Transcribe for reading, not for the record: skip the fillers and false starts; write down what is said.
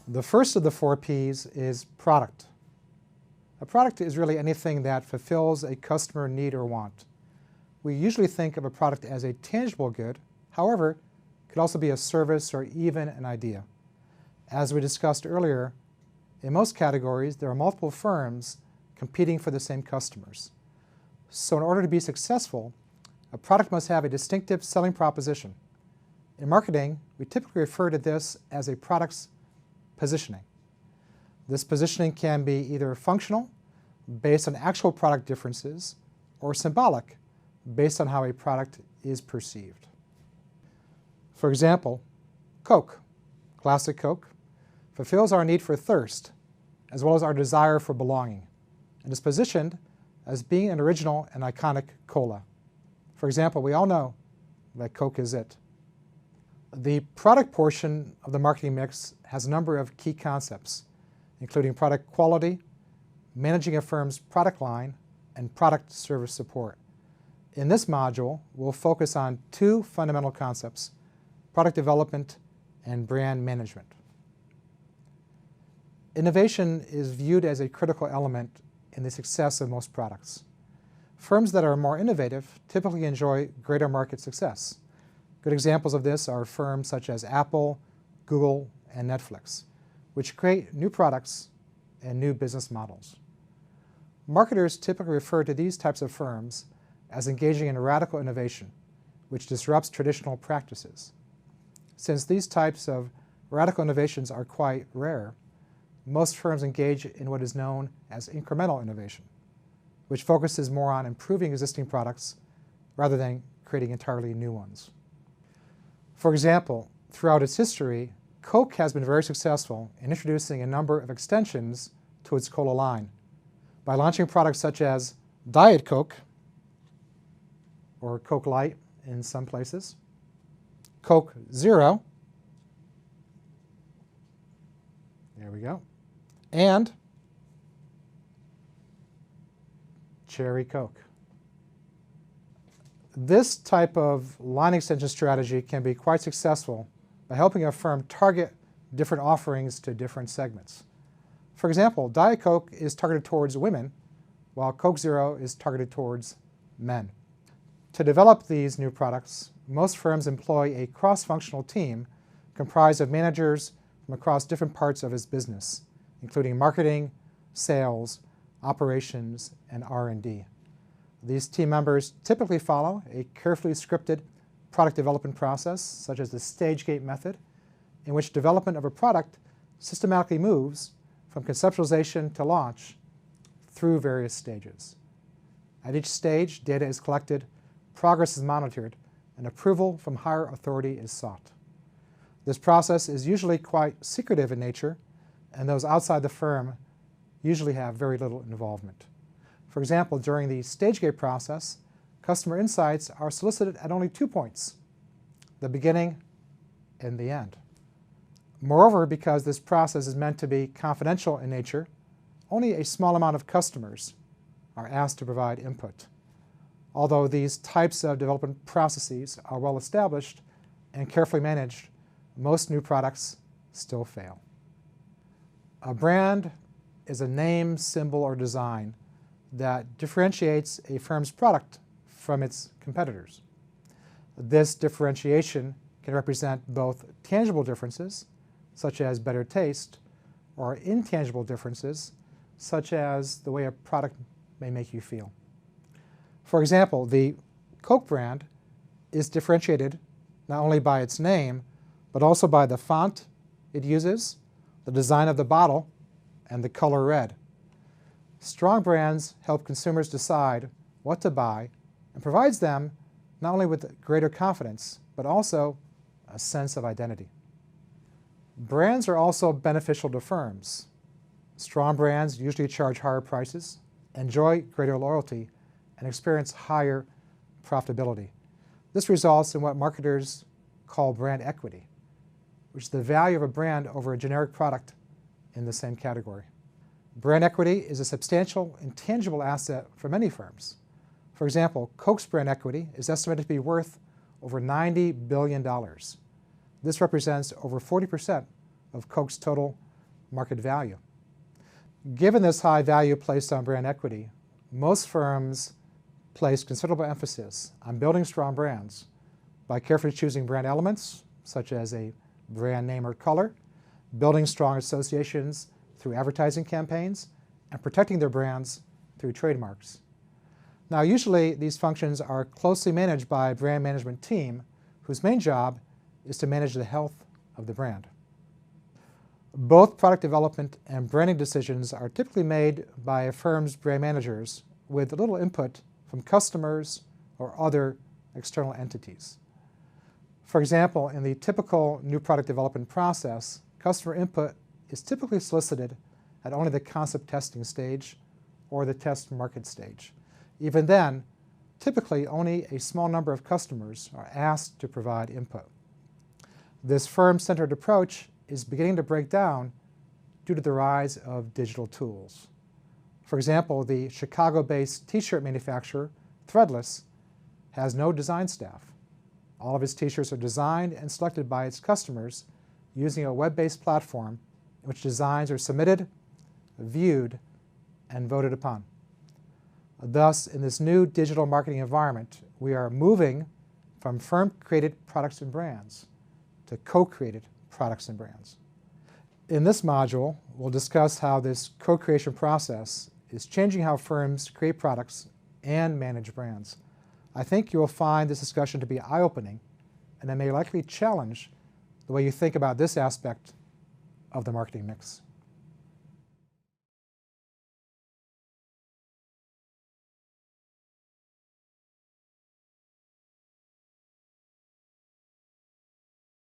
The first of the 4 P's is product. A product is really anything that fulfills a customer need or want. We usually think of a product as a tangible good. However, it could also be a service or even an idea. As we discussed earlier, in most categories there are multiple firms competing for the same customers. So in order to be successful, a product must have a distinctive selling proposition. In marketing, we typically refer to this as a product's positioning. This positioning can be either functional, based on actual product differences, or symbolic, based on how a product is perceived. For example, Coke, classic Coke, fulfills our need for thirst, as well as our desire for belonging, and is positioned as being an original and iconic cola. For example, we all know that Coke is it. The product portion of the marketing mix has a number of key concepts, including product quality, managing a firm's product line, and product service support. In this module, we'll focus on 2 fundamental concepts: product development and brand management. Innovation is viewed as a critical element in the success of most products. Firms that are more innovative typically enjoy greater market success. Good examples of this are firms such as Apple, Google, and Netflix, which create new products and new business models. Marketers typically refer to these types of firms as engaging in radical innovation, which disrupts traditional practices. Since these types of radical innovations are quite rare, most firms engage in what is known as incremental innovation, which focuses more on improving existing products rather than creating entirely new ones. For example, throughout its history, Coke has been very successful in introducing a number of extensions to its cola line by launching products such as Diet Coke, or Coke Light in some places, Coke Zero, there we go, and Cherry Coke. This type of line extension strategy can be quite successful by helping a firm target different offerings to different segments. For example, Diet Coke is targeted towards women, while Coke Zero is targeted towards men. To develop these new products, most firms employ a cross-functional team comprised of managers from across different parts of its business, including marketing, sales, operations, and R&D. These team members typically follow a carefully scripted product development process, such as the stage gate method, in which development of a product systematically moves from conceptualization to launch through various stages. At each stage, data is collected, progress is monitored, and approval from higher authority is sought. This process is usually quite secretive in nature, and those outside the firm usually have very little involvement. For example, during the stage gate process, customer insights are solicited at only 2 points: the beginning and the end. Moreover, because this process is meant to be confidential in nature, only a small amount of customers are asked to provide input. Although these types of development processes are well established and carefully managed, most new products still fail. A brand is a name, symbol, or design that differentiates a firm's product from its competitors. This differentiation can represent both tangible differences, such as better taste, or intangible differences, such as the way a product may make you feel. For example, the Coke brand is differentiated not only by its name, but also by the font it uses, the design of the bottle, and the color red. Strong brands help consumers decide what to buy and provides them not only with greater confidence, but also a sense of identity. Brands are also beneficial to firms. Strong brands usually charge higher prices, enjoy greater loyalty, and experience higher profitability. This results in what marketers call brand equity, which is the value of a brand over a generic product in the same category. Brand equity is a substantial intangible asset for many firms. For example, Coke's brand equity is estimated to be worth over $90 billion. This represents over 40% of Coke's total market value. Given this high value placed on brand equity, most firms place considerable emphasis on building strong brands by carefully choosing brand elements, such as a brand name or color, building strong associations through advertising campaigns, and protecting their brands through trademarks. Now, usually these functions are closely managed by a brand management team whose main job is to manage the health of the brand. Both product development and branding decisions are typically made by a firm's brand managers with little input from customers or other external entities. For example, in the typical new product development process, customer input is typically solicited at only the concept testing stage or the test market stage. Even then, typically only a small number of customers are asked to provide input. This firm-centered approach is beginning to break down due to the rise of digital tools. For example, the Chicago-based t-shirt manufacturer, Threadless, has no design staff. All of its t-shirts are designed and selected by its customers using a web-based platform in which designs are submitted, viewed, and voted upon. Thus, in this new digital marketing environment, we are moving from firm-created products and brands to co-created products and brands. In this module, we'll discuss how this co-creation process is changing how firms create products and manage brands. I think you will find this discussion to be eye-opening, and it may likely challenge the way you think about this aspect of the marketing mix.